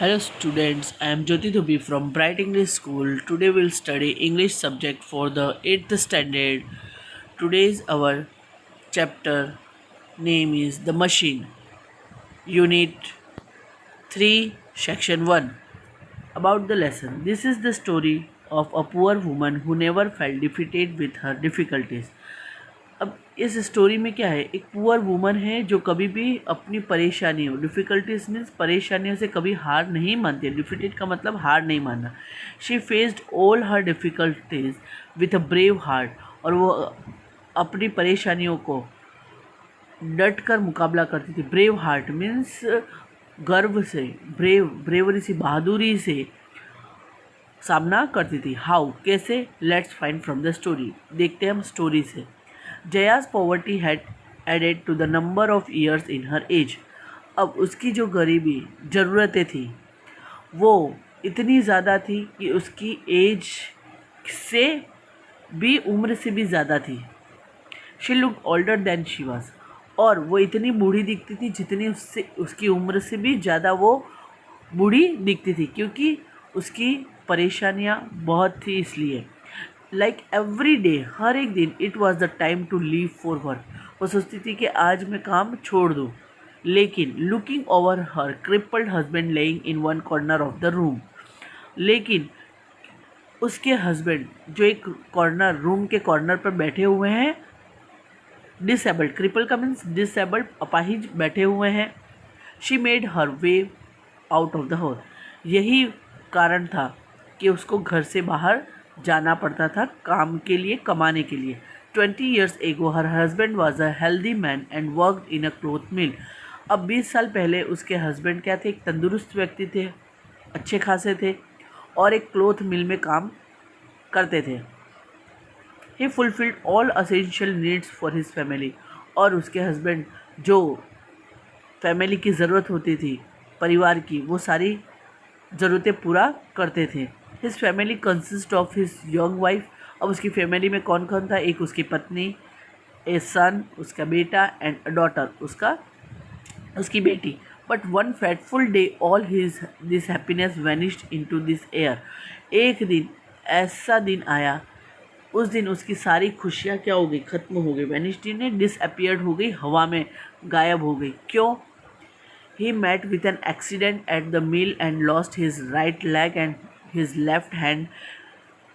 Hello students, I am Jyoti Dhubi from Bright English School. Today we'll study English subject for the 8th standard. Today's our chapter name is The Machine. Unit 3, Section 1. About the lesson. This is the story of a poor woman who never felt defeated with her difficulties. अब इस story में क्या है, एक poor woman है जो कभी भी अपनी परेशानियों डिफ़िकल्टीज मीन्स परेशानियों से कभी हार नहीं मानती है। डिफिटेड का मतलब हार नहीं मानना। She faced all her difficulties with a brave heart, और वो अपनी परेशानियों को डट कर मुकाबला करती थी। ब्रेव हार्ट मीन्स गर्व से, ब्रेवरी से, बहादुरी से सामना करती थी। हाउ, कैसे? Let's find from the story. देखते हैं हम स्टोरी से। जया's poverty had added to the number of years in her age. अब उसकी जो गरीबी ज़रूरतें थी वो इतनी ज़्यादा थी कि उसकी एज से भी, उम्र से भी ज़्यादा थी। She look older than she was, और वो इतनी बूढ़ी दिखती थी जितनी उससे, उसकी उम्र से भी ज़्यादा वो बूढ़ी दिखती थी, क्योंकि उसकी परेशानियाँ बहुत थी इसलिए। लाइक एवरी डे, हर एक दिन, it was the time to leave for work. वो सोचती थी कि आज मैं काम छोड़ दूँ। लेकिन looking over her crippled husband laying in one corner of the room, लेकिन उसके हस्बैंड जो एक कॉर्नर, रूम के कॉर्नर पर बैठे हुए हैं, डिसेबल्ड, क्रिपल का मीन्स डिसेबल्ड, अपाहिज बैठे हुए हैं। She made her way out of the house. यही कारण था कि उसको घर से बाहर जाना पड़ता था काम के लिए, कमाने के लिए। 20 years ago her husband was a healthy man and worked in a cloth mill. अब 20 साल पहले उसके हस्बैंड क्या थे? एक तंदुरुस्त व्यक्ति थे, अच्छे खासे थे, और एक क्लोथ मिल में काम करते थे। He fulfilled all essential needs for his family, और उसके हस्बैंड जो फैमिली की ज़रूरत होती थी, परिवार की, वो सारी ज़रूरतें पूरा करते थे। His family consist of his young wife. अब उसकी फैमिली में कौन कौन था? एक उसकी पत्नी, ए सन, उसका बेटा, एंड अ डॉटर, उसकी बेटी। But one fateful day all his this happiness vanished in to this air. एक दिन ऐसा दिन आया, उस दिन उसकी सारी खुशियाँ क्या हो गई? ख़त्म हो गई। वैनिश्ड ने डिसअपियर्ड हो गई, हवा में गायब हो गई। क्यों? He met with an accident at the mill and lost his right leg, and his left hand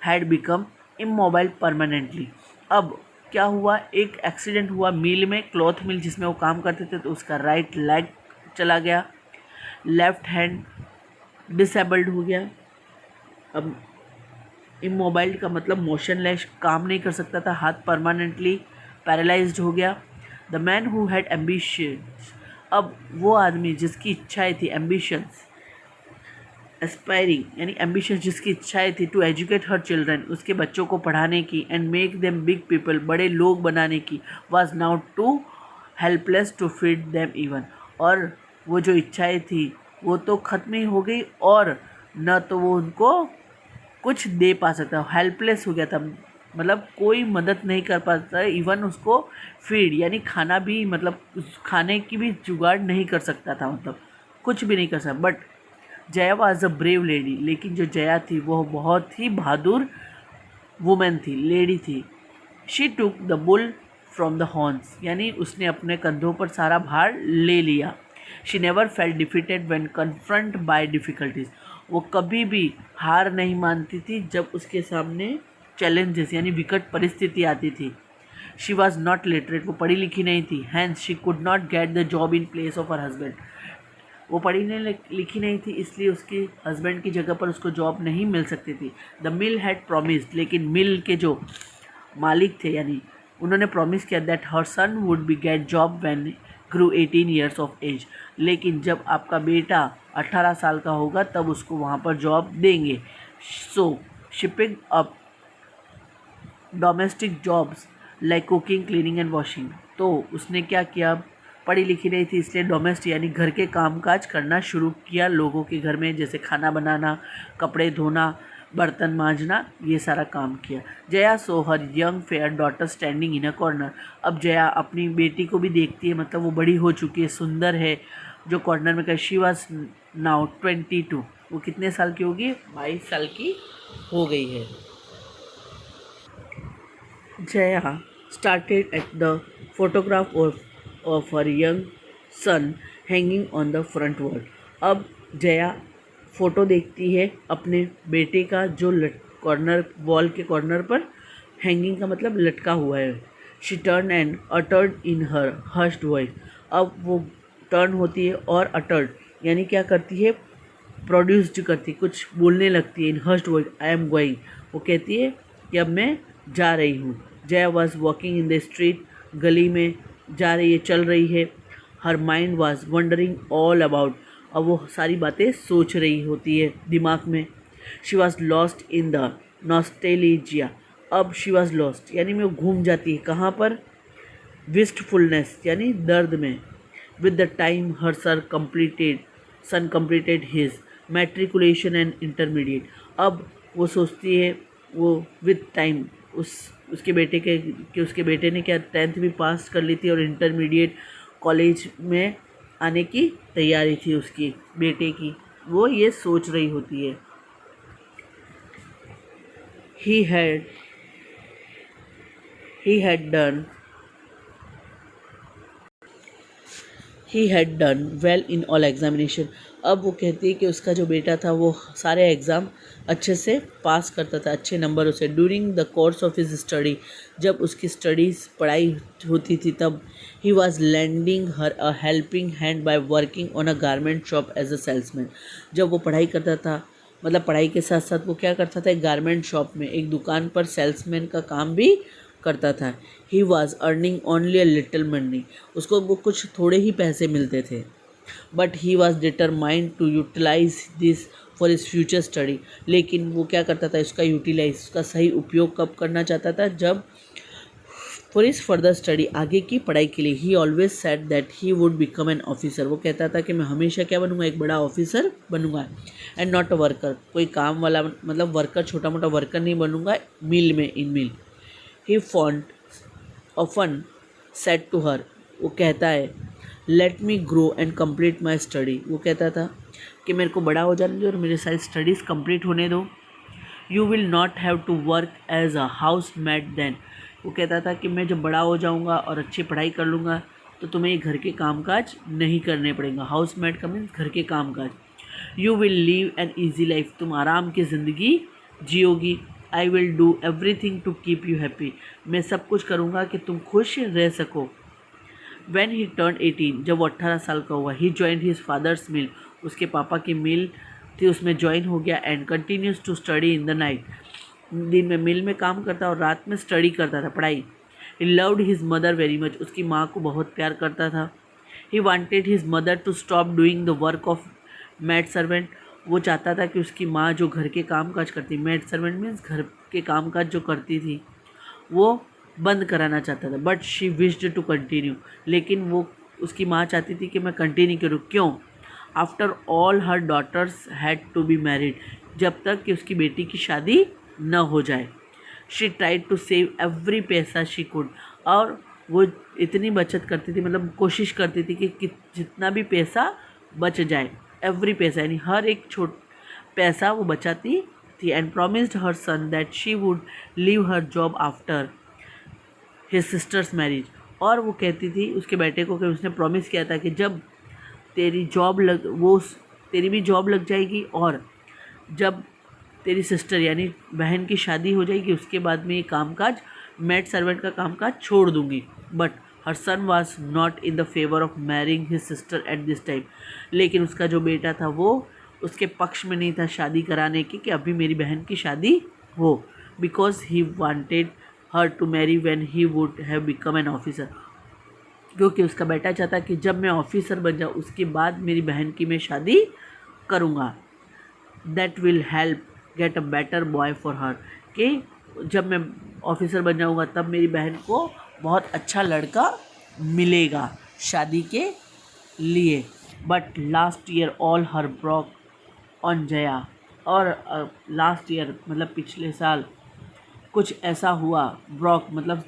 had become immobile permanently. अब क्या हुआ? एक एक्सीडेंट हुआ मिल में, क्लॉथ मिल जिसमें वो काम करते थे, तो उसका राइट लेग चला गया, लेफ्ट हैंड डिसेबल्ड हो गया। अब इमोबाइल का मतलब मोशनलेस, काम नहीं कर सकता था, हाथ परमानेंटली पैरालाइज्ड हो गया। The man who had ambitions, अब वो आदमी जिसकी इच्छाएं थी, एम्बिशंस, एस्पायरिंग यानी एम्बिशंस, जिसकी इच्छाएं थी, टू एजुकेट हर चिल्ड्रन, उसके बच्चों को पढ़ाने की, and make them big people, बड़े लोग बनाने की, was now too helpless to feed them even, और वो जो इच्छाएं थी वो तो ख़त्म ही हो गई, और न तो वो उनको कुछ दे पा सकता, हेल्पलेस हो गया था, मतलब कोई मदद नहीं कर पाता, इवन उसको फीड यानी खाना भी, मतलब उस खाने की भी जुगाड़ नहीं कर सकता था, मतलब कुछ भी नहीं कर सकता। But Jaya was a brave lady, लेकिन जो जया थी वह बहुत ही बहादुर वुमेन थी, लेडी थी। She took the bull from the horns, यानी उसने अपने कंधों पर सारा भार ले लिया। She never felt defeated when confront by difficulties, वो कभी भी हार नहीं मानती थी जब उसके सामने चैलेंजेस यानी विकट परिस्थिति आती थी। शी वॉज नॉट लिटरेट, वो पढ़ी लिखी नहीं थी। Hence she could not get the job in place of her husband, वो पढ़ी नहीं लिखी नहीं थी, इसलिए उसके हस्बैंड की जगह पर उसको जॉब नहीं मिल सकती थी। द मिल हैड प्रोमिस्ड, लेकिन मिल के जो मालिक थे यानी उन्होंने प्रॉमिस किया that her son would be get job when grew 18 years of age, लेकिन जब आपका बेटा 18 साल का होगा तब उसको वहाँ पर जॉब देंगे। So she picked up domestic jobs like cooking, cleaning and washing, तो उसने क्या किया? पढ़ी लिखी नहीं थी इसलिए डोमेस्टिक यानी घर के कामकाज करना शुरू किया लोगों के घर में, जैसे खाना बनाना, कपड़े धोना, बर्तन मांजना, ये सारा काम किया। Jaya saw her young fair daughter standing in a corner, अब जया अपनी बेटी को भी देखती है, मतलब वो बड़ी हो चुकी है, सुंदर है, जो कॉर्नर में, शी वॉज नाउ 22। वो कितने साल की होगी? 22 साल की हो गई है। Jaya started at the photograph of her young son hanging on the front wall. अब जया फोटो देखती है अपने बेटे का जो कॉर्नर वॉल के कॉर्नर पर हैंगिंग का मतलब लटका हुआ है। She turn and uttered in her harsh voice. अब वो टर्न होती है और अटर्ड यानी क्या करती है? प्रोड्यूस्ड करती, कुछ बोलने लगती है। In hoarse voice, I am going. वो कहती है कि अब मैं जा रही हूँ। Jaya was walking in the street, गली में जा रही है, चल रही है। Her mind was wandering all about. अब वो सारी बातें सोच रही होती है दिमाग में। She was lost in the nostalgia. अब शी वॉज लॉस्ट यानी मैं घूम जाती है कहाँ पर? विस्टफुलनेस यानी दर्द में। With the time her son completed his matriculation and intermediate. अब वो सोचती है, वो विद टाइम उसके बेटे के कि उसके बेटे ने क्या 10th भी पास कर ली थी और इंटरमीडिएट कॉलेज में आने की तैयारी थी उसकी बेटे की। वो ये सोच रही होती है। He had he had done he had done well in all examination. अब वो कहती है कि उसका जो बेटा था वो सारे एग्ज़ाम अच्छे से पास करता था, अच्छे नंबरों से। During the course of his study, जब उसकी स्टडीज़ पढ़ाई होती थी तब ही was lending her a helping hand by working on a garment shop as a salesman. जब वो पढ़ाई करता था, मतलब पढ़ाई के साथ साथ वो क्या करता था? एक गारमेंट शॉप में, एक दुकान पर सेल्समैन का काम भी करता था। He was earning only a little money, उसको वो कुछ थोड़े ही पैसे मिलते थे। But he was determined to utilize this for his future study. लेकिन वो क्या करता था? इसका यूटिलाइज, उसका सही उपयोग कब करना चाहता था? जब फॉर इज फर्दर स्टडी, आगे की पढ़ाई के लिए। ही always said that he would become an officer. वो कहता था कि मैं हमेशा क्या बनूंगा? एक बड़ा ऑफिसर बनूंगा। एंड नॉट अ वर्कर, कोई काम वाला मतलब वर्कर, छोटा मोटा वर्कर नहीं बनूंगा मिल में, in mill. He fond often said to her, वो कहता है let me grow and complete my study. वो कहता था कि मेरे को बड़ा हो जाने दो और मेरे सारी स्टडीज़ कंप्लीट होने दो। You will not have to work as a housemaid then. वो कहता था कि मैं जब बड़ा हो जाऊंगा और अच्छी पढ़ाई कर लूँगा तो तुम्हें ये घर के कामकाज नहीं करने पड़ेंगे। हाउस मेड का मीन्स घर के कामकाज। You will live an easy life, तुम आराम की ज़िंदगी जियोगी। I will do everything to keep you happy, मैं सब कुछ करूँगा कि तुम खुश रह सको। When he turned 18, जब वो 18 साल का हुआ, he joined his father's mill, उसके पापा की मिल थी उसमें ज्वाइन हो गया। And continues to study in the night, दिन में मिल में काम करता और रात में स्टडी करता था, पढ़ाई। He loved his mother very much, उसकी माँ को बहुत प्यार करता था। He wanted his mother to stop doing the work of maid servant, वो चाहता था कि उसकी माँ जो घर के काम काज करती, मैड सर्वेंट मीन्स घर के काम काज जो करती थी, वो बंद कराना चाहता था। But she wished to continue, लेकिन वो उसकी माँ चाहती थी कि मैं कंटिन्यू करूँ। क्यों? After all her daughters had to be married, जब तक कि उसकी बेटी की शादी न हो जाए। She tried to save every पैसा शी कुड, और वो इतनी बचत करती थी, मतलब कोशिश करती थी कि जितना भी पैसा बच जाए, एवरी पैसा यानी हर एक छोट पैसा वो बचाती थी। And promised her son that she would leave her job after his sister's marriage, और वो कहती थी उसके बेटे को कि उसने प्रॉमिस किया था कि जब तेरी जॉब लग वो तेरी भी जॉब लग जाएगी और जब तेरी सिस्टर यानी बहन की शादी हो जाएगी उसके बाद में ये कामकाज, मेड सर्वेंट का कामकाज छोड़ दूंगी। But her son was not in the favour of marrying his sister at this time, लेकिन उसका जो बेटा था वो उसके पक्ष में नहीं था शादी कराने की कि अभी मेरी बहन की शादी हो। Because he wanted her to marry when he would have become an officer, क्योंकि उसका बेटा चाहता कि जब मैं ऑफिसर बन जाऊँ उसके बाद मेरी बहन की मैं शादी करूँगा। That will help get a better boy for her, कि जब मैं ऑफिसर बन जाऊँगा तब मेरी बहन को बहुत अच्छा लड़का मिलेगा शादी के लिए। But last year all her Brock on Jaya, और लास्ट ईयर मतलब पिछले साल कुछ ऐसा हुआ, ब्रॉक मतलब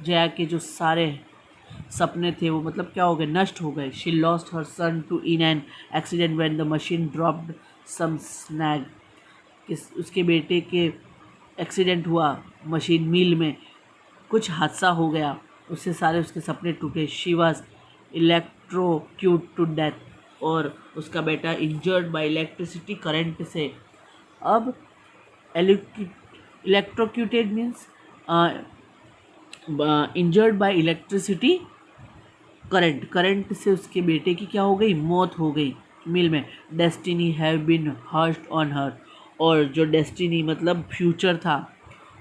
जया के जो सारे सपने थे वो मतलब क्या हो गए, नष्ट हो गए। She lost her son too in an accident when the machine dropped some snag, उसके बेटे के एक्सीडेंट हुआ मशीन मिल में, कुछ हादसा हो गया, उससे सारे उसके सपने टूटे। She was electrocute to death, और उसका बेटा इंजर्ड बाय इलेक्ट्रिसिटी करंट से। अब electrocuted means injured by electricity current से उसके बेटे की क्या हो गई, मौत हो गई मिल में। Destiny have been harsh on her, और जो डेस्टिनी मतलब फ्यूचर था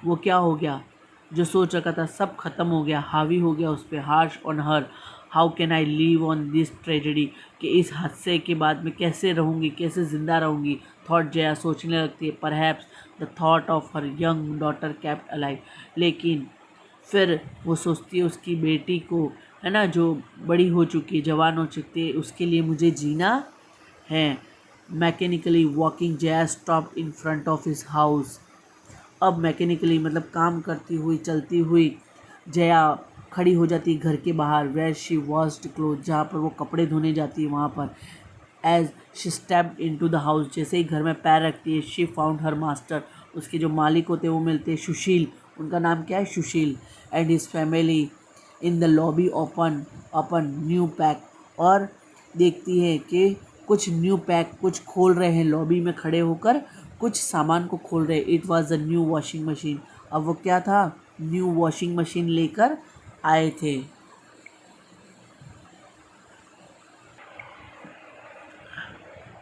वो क्या हो गया, जो सोच रखा था सब खत्म हो गया, हावी हो गया उस पर। Harsh on her, how can I live on this tragedy, कि इस हादसे के बाद मैं कैसे रहूँगी, कैसे ज़िंदा रहूँगी। थॉट जया सोचने लगती है, perhaps the thought of her young daughter kept alive, लेकिन फिर वो सोचती है उसकी बेटी को, है ना, जो बड़ी हो चुकी है, जवान हो चुकी है, उसके लिए मुझे जीना है। Mechanically walking Jaya stop in front of his house. अब मैकेनिकली मतलब काम करती हुई, चलती हुई जया खड़ी हो जाती है घर के बाहर। वेयर शी वॉश्ड क्लोथ, जहाँ पर वो कपड़े धोने जाती है वहाँ पर। As she stepped into the house, जैसे ही घर में पैर रखती है, शी फाउंड हर मास्टर, उसके जो मालिक होते हैं वो मिलते हैं, सुशील, उनका नाम क्या है, Sushil, and his family in the lobby open upon new pack, और देखती है कि कुछ न्यू पैक कुछ खोल रहे हैं, लॉबी में खड़े होकर कुछ सामान को खोल रहे। It was a new washing machine, अब वो क्या था, न्यू वॉशिंग मशीन लेकर आए थे।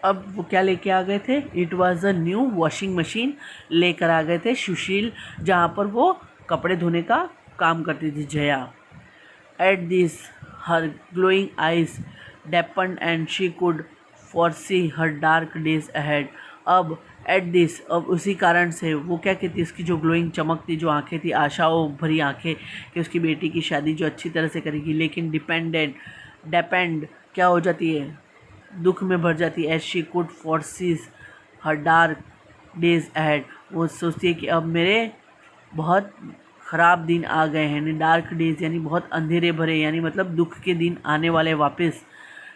अब वो क्या लेके आ गए थे, it was a new washing machine लेकर आ गए थे सुशील, जहाँ पर वो कपड़े धोने का काम करती थी Jaya. At this her glowing eyes dampen and she could foresee her dark days ahead। अब एट दिस, अब उसी कारण से वो क्या कहती, उसकी जो ग्लोइंग चमक थी, जो आंखें थी, आशाओं भरी आंखें, कि उसकी बेटी की शादी जो अच्छी तरह से करेगी, लेकिन डिपेंड क्या हो जाती है, दुख में भर जाती है। As she could foresees her dark days ahead, वो सोचती है कि अब मेरे बहुत ख़राब दिन आ गए हैं, डार्क डेज यानी बहुत अंधेरे भरे, यानी मतलब दुख के दिन आने वाले वापस।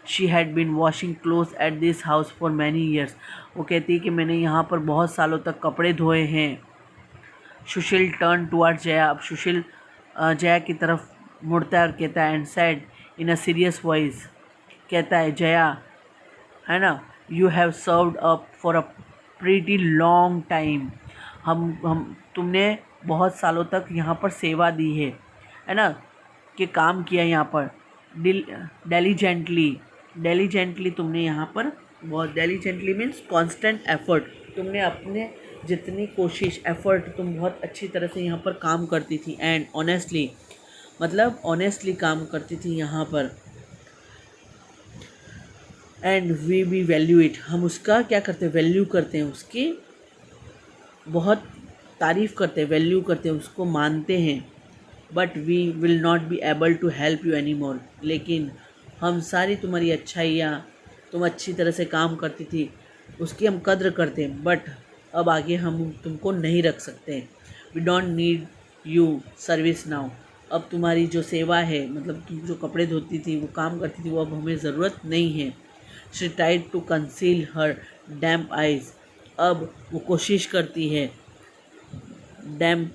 She had been washing cloth at this house for many years, वो कहती है कि मैंने यहाँ पर बहुत सालों तक कपड़े धोए हैं। सुशील टर्न टुवर्ड जया, अब सुशील जया की तरफ मुड़ता है और कहता है, and said in a serious voice, कहता है जया, है ना, you have served up for a pretty long time, हम तुमने बहुत सालों तक यहाँ पर सेवा दी है ना, कि काम किया यहाँ पर। डेलीजेंटली, डेलीजेंटली तुमने यहाँ पर बहुत, डेलीजेंटली मीन्स कॉन्स्टेंट एफर्ट, तुमने अपने जितनी कोशिश, एफर्ट, तुम बहुत अच्छी तरह से यहाँ पर काम करती थी। एंड ऑनेस्टली, मतलब ऑनेस्टली काम करती थी यहाँ पर। And we be value it, हम उसका क्या करते हैं, वैल्यू करते हैं, उसकी बहुत तारीफ़ करते हैं, वैल्यू करते हैं, उसको मानते हैं। But we will not be able to help you any more, लेकिन हम सारी तुम्हारी अच्छाइयाँ, तुम अच्छी तरह से काम करती थी, उसकी हम कद्र करते हैं, बट अब आगे हम तुमको नहीं रख सकते। We don't need you service now, अब तुम्हारी जो सेवा है, मतलब तुम जो कपड़े धोती थी, वो काम करती थी, वो अब हमें ज़रूरत नहीं है। She tried to conceal her damp eyes, अब वो कोशिश करती है, डैम्प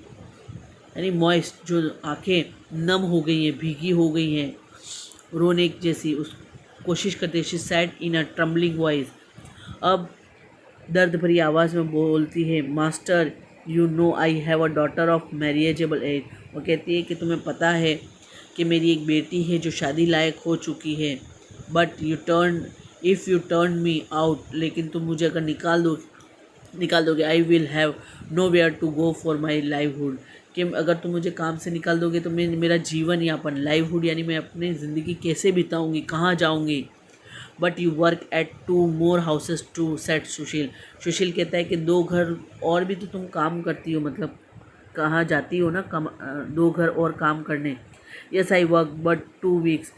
यानी मॉइस्ट, जो आंखें नम हो गई हैं, भीगी हो गई हैं, रोने जैसी, उस कोशिश करते हैं। She said in a trembling voice, अब दर्द भरी आवाज़ में बोलती है, master you know I have a daughter of marriageable age, वो कहती है कि तुम्हें पता है कि मेरी एक बेटी है जो शादी लायक हो चुकी है। But you turn, if you turn me out, लेकिन तुम मुझे अगर निकाल दोगे, I will have know where to go for my livelihood, कि अगर तुम मुझे काम से निकाल दोगे तो मैं मेरा जीवन यापन, लाइवहुड यानी मैं अपनी ज़िंदगी कैसे बिताऊंगी, कहाँ जाऊंगी। But you work at 2 more houses to said Sushil, Sushil कहता है कि 2 घर और भी तो तुम काम करती हो, मतलब कहाँ जाती हो ना, 2 घर और काम करने। Yes I work but 2 weeks,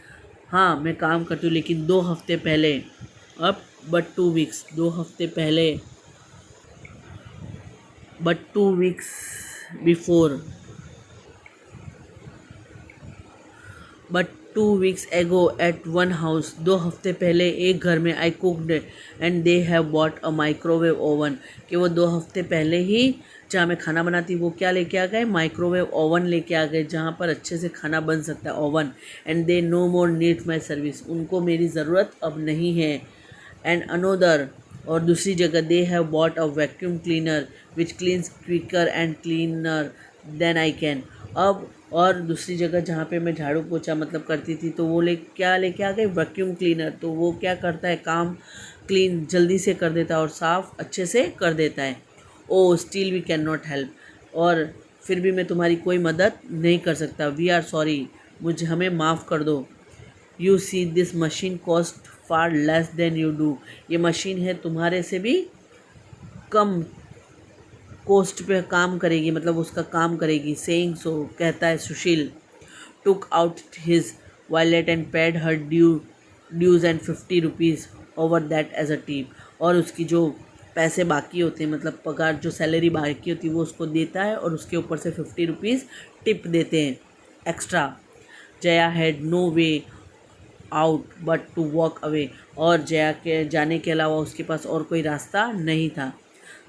हाँ मैं काम करती हूँ लेकिन 2 हफ्ते पहले। अब बट 2 weeks, 2 हफ्ते पहले, but 2 weeks before, but 2 weeks ago at one house, 2 हफ्ते पहले एक घर में I cooked and they have bought a microwave oven, कि वो 2 हफ्ते पहले ही जहाँ मैं खाना बनाती वो क्या लेके आ गए, माइक्रोवेव ओवन लेके आ गए जहाँ पर अच्छे से खाना बन सकता है, oven. And they know more need my service, उनको मेरी ज़रूरत अब नहीं है. एंड अनोदर, और दूसरी जगह, they have bought a vacuum cleaner which cleans quicker and cleaner than I can. अब और दूसरी जगह जहाँ पे मैं झाड़ू पोछा मतलब करती थी तो वो क्या लेके आ गए, वैक्यूम क्लीनर. तो वो क्या करता है, काम क्लीन जल्दी से कर देता है और साफ़ अच्छे से कर देता है. Oh still we can not help, और फिर भी मैं तुम्हारी कोई मदद नहीं कर सकता. वी आर सॉरी, मुझे हमें माफ़ कर दो. You see this machine cost far less than you do, ये मशीन है तुम्हारे से भी कम कॉस्ट पे काम करेगी, मतलब उसका काम करेगी. सेइंग सो, कहता है Sushil, took out his wallet and paid her dues and 50 rupees over that as a tip. और उसकी जो पैसे बाकी होते हैं, मतलब पगार जो सैलरी बाकी होती है वो उसको देता है और उसके ऊपर से 50 रुपीज़ टिप देते हैं extra. Jaya had no way out but to walk away, और जया के जाने के अलावा उसके पास और कोई रास्ता नहीं था.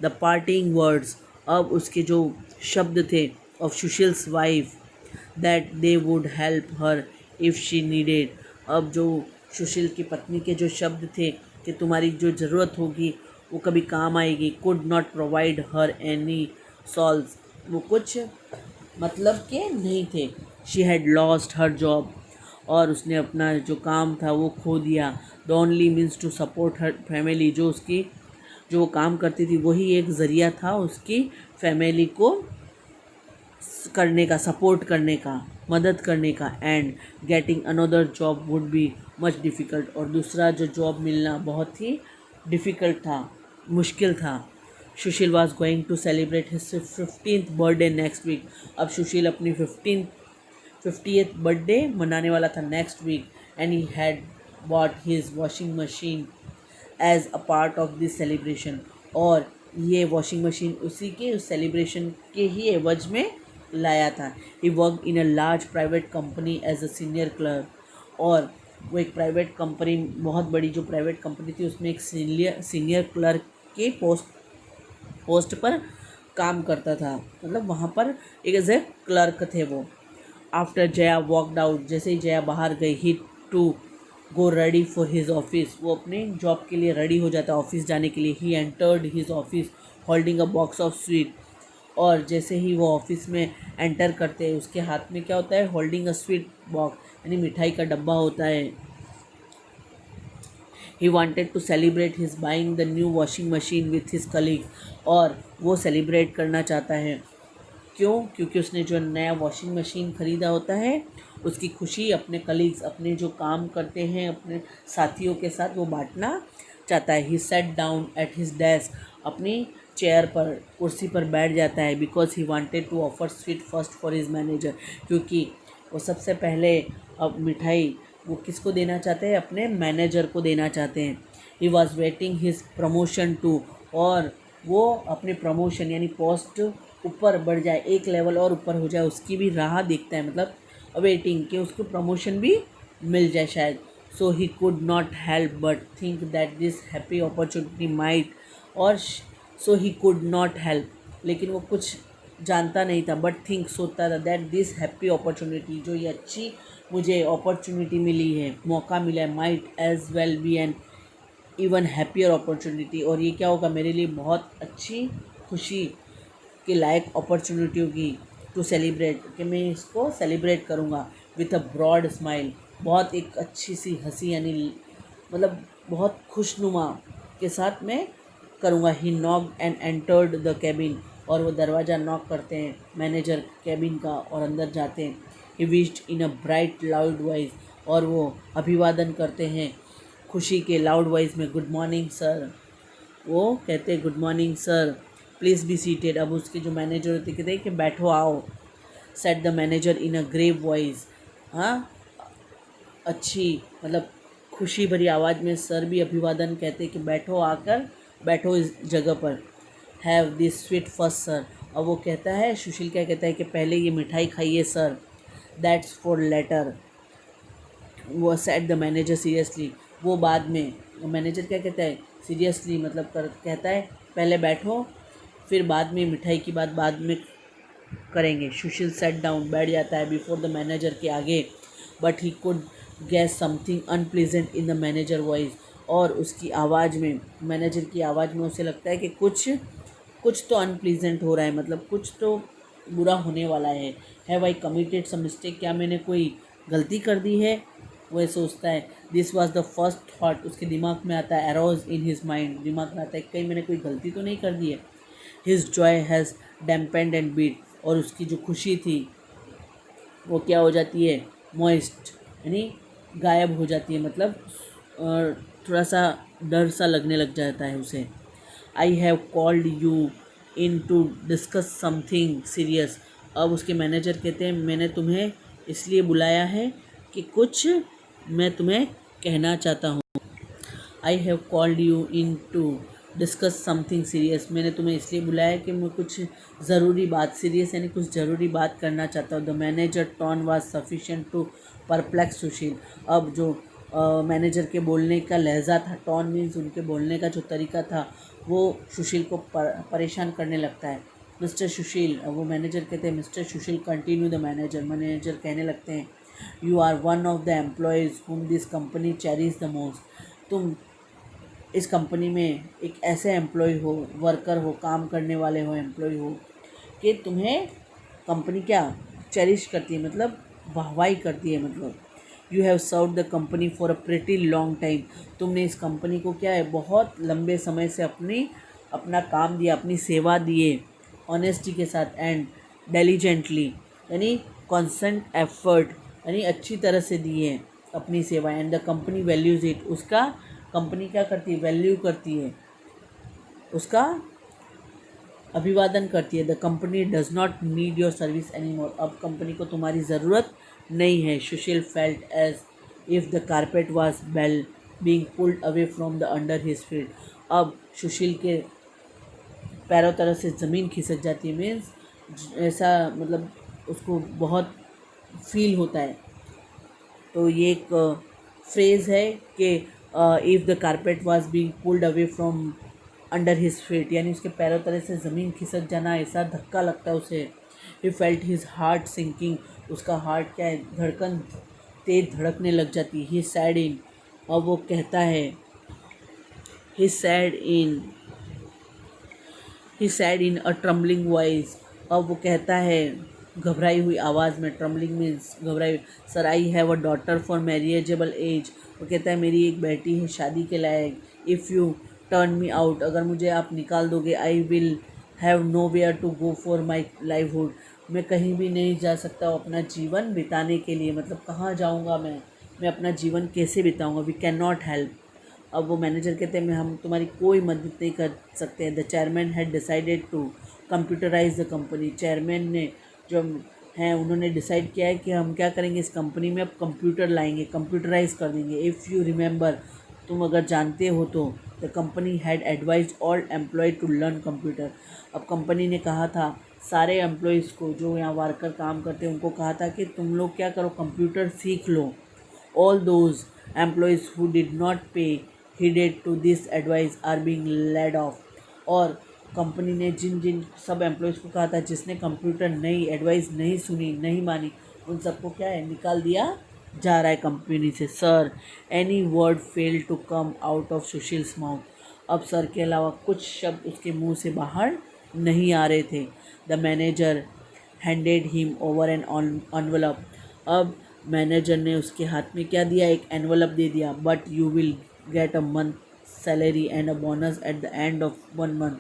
द पार्टिंग वर्ड्स, अब उसके जो शब्द थे, of Sushil's wife, that they would help her if she needed. अब जो सुशील की पत्नी के जो शब्द थे कि तुम्हारी जो ज़रूरत होगी वो कभी काम आएगी. Could not provide her any solve, वो कुछ मतलब के नहीं थे. She had lost her job, और उसने अपना जो काम था वो खो दिया. The only means to support her family, जो वो काम करती थी वही एक ज़रिया था उसकी फैमिली को करने का, सपोर्ट करने का, मदद करने का. And getting another job would be much difficult, और दूसरा जो जॉब मिलना बहुत ही डिफ़िकल्ट था, मुश्किल था. Sushil was going to celebrate his 15th birthday next week. अब सुशील अपनी 50th बर्थडे मनाने वाला था next week. And he had bought his washing machine as a part of this celebration, और ये वॉशिंग मशीन उसी के उस सेलिब्रेशन के ही एवज में लाया था. He work in a large private company as a senior clerk, और वो एक प्राइवेट कंपनी, बहुत बड़ी जो प्राइवेट कंपनी थी उसमें एक सीनियर क्लर्क के पोस्ट पर काम करता था, मतलब वहाँ पर एक एज ए क्लर्क थे वो. आफ्टर जया वॉकड आउट, जैसे ही जया बाहर गई, he too go ready for his office, वो अपने जॉब के लिए रेडी हो जाता है ऑफिस जाने के लिए. He entered his office holding a box of sweet, और जैसे ही वो ऑफिस में एंटर करते हैं उसके हाथ में क्या होता है, होल्डिंग अ स्वीट बॉक्स, यानी मिठाई का डब्बा होता है. He wanted to celebrate his buying the new washing machine with his colleague, और वो सेलिब्रेट करना चाहता है. क्यों? क्योंकि उसने जो नया वॉशिंग मशीन ख़रीदा होता है उसकी खुशी अपने कलीग्स, अपने जो काम करते हैं अपने साथियों के साथ वो बांटना चाहता है. He sat down at his desk, अपनी चेयर पर, कुर्सी पर बैठ जाता है. Because he wanted to offer sweet first for his manager, क्योंकि वो सबसे पहले अब मिठाई वो किसको देना चाहते हैं, अपने मैनेजर को देना चाहते हैं. He was waiting his promotion to, और वो अपने प्रमोशन यानी पोस्ट ऊपर बढ़ जाए, एक लेवल और ऊपर हो जाए, उसकी भी राह देखता है, मतलब वेटिंग कि उसको प्रमोशन भी मिल जाए शायद. So he could not help but think that this happy opportunity might, और so he could not help, लेकिन वो कुछ जानता नहीं था, बट थिंक सोचता था, दैट दिस हैप्पी अपॉर्चुनिटी, जो ये अच्छी मुझे अपॉर्चुनिटी मिली है, मौका मिला है, might as well be an even happier opportunity, और ये क्या होगा, मेरे लिए बहुत अच्छी खुशी के लायक अपॉर्चुनिटी होगी. टू सेलिब्रेट, कि मैं इसको सेलिब्रेट करूँगा. विथ अ ब्रॉड स्माइल, बहुत एक अच्छी सी हंसी, यानी मतलब बहुत खुशनुमा के साथ मैं करूँगा. ही knocked and entered the cabin, और वो दरवाज़ा नॉक करते हैं मैनेजर कैबिन का और अंदर जाते हैं. He wished in a bright loud voice, और वो अभिवादन करते हैं खुशी के लाउड वॉइस में. गुड मॉर्निंग सर, वो कहते हैं good morning sir, please be seated. अब उसके जो मैनेजर होते कहते हैं कि बैठो आओ. Said the manager in a grave voice, हाँ अच्छी मतलब खुशी भरी आवाज़ में सर भी अभिवादन कहते हैं कि बैठो, आकर बैठो इस जगह पर. Have this sweet first sir, अब वो कहता है, सुशील क्या कहता है कि पहले ये मिठाई खाइए सर. दैट्स फॉर लेटर, वो सेड द मैनेजर सीरियसली, वो बाद में, मैनेजर क्या कहता है, सीरियसली मतलब कहता है पहले बैठो, फिर बाद में मिठाई की बात बाद में करेंगे। सुशील सेट डाउन, बैठ जाता है बिफोर द मैनेजर के आगे, but he could guess something unpleasant in the manager voice, और उसकी आवाज़ में, मैनेजर की आवाज़ में उसे लगता है कि कुछ तो अनप्लीजेंट हो रहा है, मतलब कुछ तो बुरा होने वाला है। Have I committed some mistake, क्या मैंने कोई गलती कर दी है, वह सोचता है। This was the first thought, उसके दिमाग में आता है, अरोज इन हिज माइंड, दिमाग में आता है कहीं मैंने कोई गलती तो नहीं कर दी है। His joy has dampened and beat, और उसकी जो खुशी थी वो क्या हो जाती है, मॉइस्ट, यानी गायब हो जाती है, मतलब थोड़ा सा डर सा लगने लग जाता है उसे। I have called you in to discuss something serious, अब उसके मैनेजर कहते हैं मैंने तुम्हें इसलिए बुलाया है कि कुछ मैं तुम्हें कहना चाहता हूँ। I have called you in to discuss something serious, मैंने तुम्हें इसलिए बुलाया है कि मैं कुछ ज़रूरी बात, सीरियस यानी कुछ ज़रूरी बात करना चाहता हूँ। The manager tone was sufficient to perplex Sushil, अब जो मैनेजर के बोलने का लहजा था, टॉन मीन्स उनके बोलने का जो तरीका था, वो सुशील को परेशान करने लगता है। मिस्टर सुशील, वो मैनेजर कहते हैं mister Sushil, continue the manager, manager कहने लगते हैं you are one of the employees whom this company cherishes the most, तुम इस कंपनी में एक ऐसे एम्प्लॉय हो, वर्कर हो, काम करने वाले हो, एम्प्लॉय हो कि तुम्हें कंपनी क्या चेरिश करती है, मतलब वाहवाही करती है, मतलब you have serve the company for a pretty long time, तुमने इस कंपनी को क्या है बहुत लंबे समय से अपना काम दिया, अपनी सेवा दिए ऑनेस्टी के साथ, एंड डेलीजेंटली यानी कॉन्सेंट एफर्ट, यानी अच्छी तरह से दिए अपनी सेवा, and the company values it, उसका कंपनी क्या करती है, वैल्यू करती है, उसका अभिवादन करती है। The company does not need your service any more, अब कंपनी को तुम्हारी ज़रूरत नहीं है। Sushil felt as if the carpet was bell being pulled away from the under his feet, अब सुशील के पैरों तरफ से ज़मीन खिसक जाती है, मीन्स ऐसा मतलब उसको बहुत फील होता है। तो ये एक फ्रेज़ है कि if the carpet was being pulled away from under his feet, यानी उसके पैरों तले से ज़मीन खिसक जाना, ऐसा धक्का लगता है उसे। He felt his heart sinking, उसका हार्ट क्या है, धड़कन तेज धड़कने लग जाती है। ही सैड इन, और वो कहता है he said in he said in a trembling voice, अब वो कहता है घबराई हुई आवाज़ में, ट्रम्बलिंग मीन्स घबराई। Sir I have a daughter for marriageable age, वो कहता है मेरी एक बेटी है शादी के लायक। If you turn me out, अगर मुझे आप निकाल दोगे, I will have know where to go for my livelihood, मैं कहीं भी नहीं जा सकता हूँ अपना जीवन बिताने के लिए, मतलब कहाँ जाऊँगा मैं अपना जीवन कैसे बिताऊँगा। वी कैन नॉट हेल्प, अब वो मैनेजर कहते हैं हम तुम्हारी कोई मदद नहीं कर सकते हैं। The chairman had decided to computerise the company, chairman ने जो हैं उन्होंने डिसाइड किया है कि हम क्या करेंगे, इस कंपनी में अब कंप्यूटर लाएंगे, कंप्यूटराइज कर देंगे। इफ़ यू रिमेंबर, तुम अगर जानते हो तो, the company had advise all employee to learn computer, अब कंपनी ने कहा था सारे एम्प्लॉयज़ को, जो यहाँ वर्कर काम करते हैं उनको कहा था कि तुम लोग क्या करो, कंप्यूटर सीख लो। All those employees who did not pay heeded to this advice are being laid off, और कंपनी ने जिन जिन सब एम्प्लॉयज़ को कहा था जिसने कंप्यूटर नहीं एडवाइस नहीं सुनी नहीं मानी, उन सबको क्या है निकाल दिया जा रहा है कंपनी से। Sir any word fail to come out of Sushil's mouth, अब सर के अलावा कुछ शब्द उसके मुंह से बाहर नहीं आ रहे थे। The manager handed him over an envelope, अब मैनेजर ने उसके हाथ में क्या दिया, एक एनवलप दे दिया। But you will get a month salary and a bonus at the end of 1 month,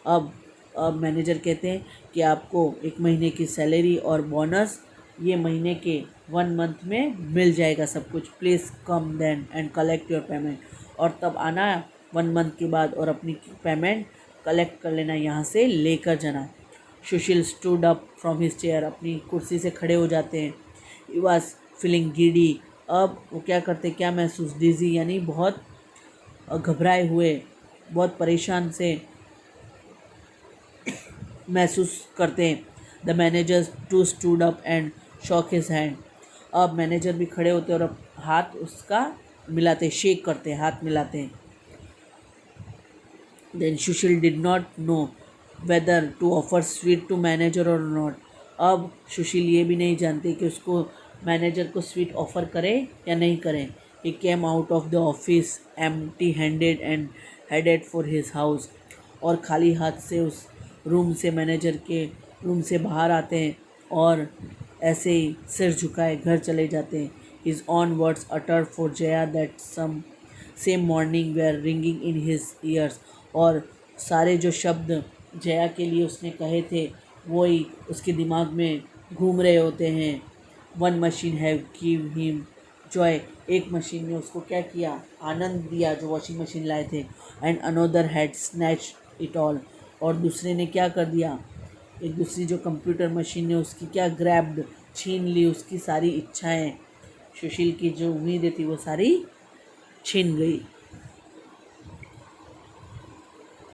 अब मैनेजर कहते हैं कि आपको 1 महीने की सैलरी और बोनस ये महीने के 1 month में मिल जाएगा सब कुछ। Please come then and collect your payment, और तब आना 1 month के बाद और अपनी पेमेंट कलेक्ट कर लेना, यहाँ से लेकर जाना। Sushil stood up from his chair, अपनी कुर्सी से खड़े हो जाते हैं। ही वॉज फीलिंग गिडी, अब वो क्या करते, क्या महसूस, डिजी यानी बहुत घबराए हुए, बहुत परेशान से महसूस करते हैं। The manager too stood up and shook his hand, अब मैनेजर भी खड़े होते हैं और अब हाथ उसका मिलाते, शेक करते, हाथ मिलाते हैं। Then Sushil did not know whether to offer sweet to manager or not. अब सुशील ये भी नहीं जानते कि उसको मैनेजर को स्वीट ऑफ़र करें या नहीं करें। He came out of the office empty handed and headed for his house. और खाली हाथ से उस रूम से, मैनेजर के रूम से बाहर आते हैं और ऐसे ही सिर झुकाए घर चले जाते हैं। His own words uttered for Jaya that same morning were ringing in his ears. और सारे जो शब्द जया के लिए उसने कहे थे वही उसके दिमाग में घूम रहे होते हैं। One machine have give him Joy, एक मशीन ने उसको क्या किया, आनंद दिया, जो वॉशिंग मशीन लाए थे। And another had snatch it all, और दूसरे ने क्या कर दिया, एक दूसरी जो कंप्यूटर मशीन ने उसकी क्या ग्रैब्ड, छीन ली उसकी सारी इच्छाएं। सुशील की जो उम्मीदें थी वो सारी छिन गई।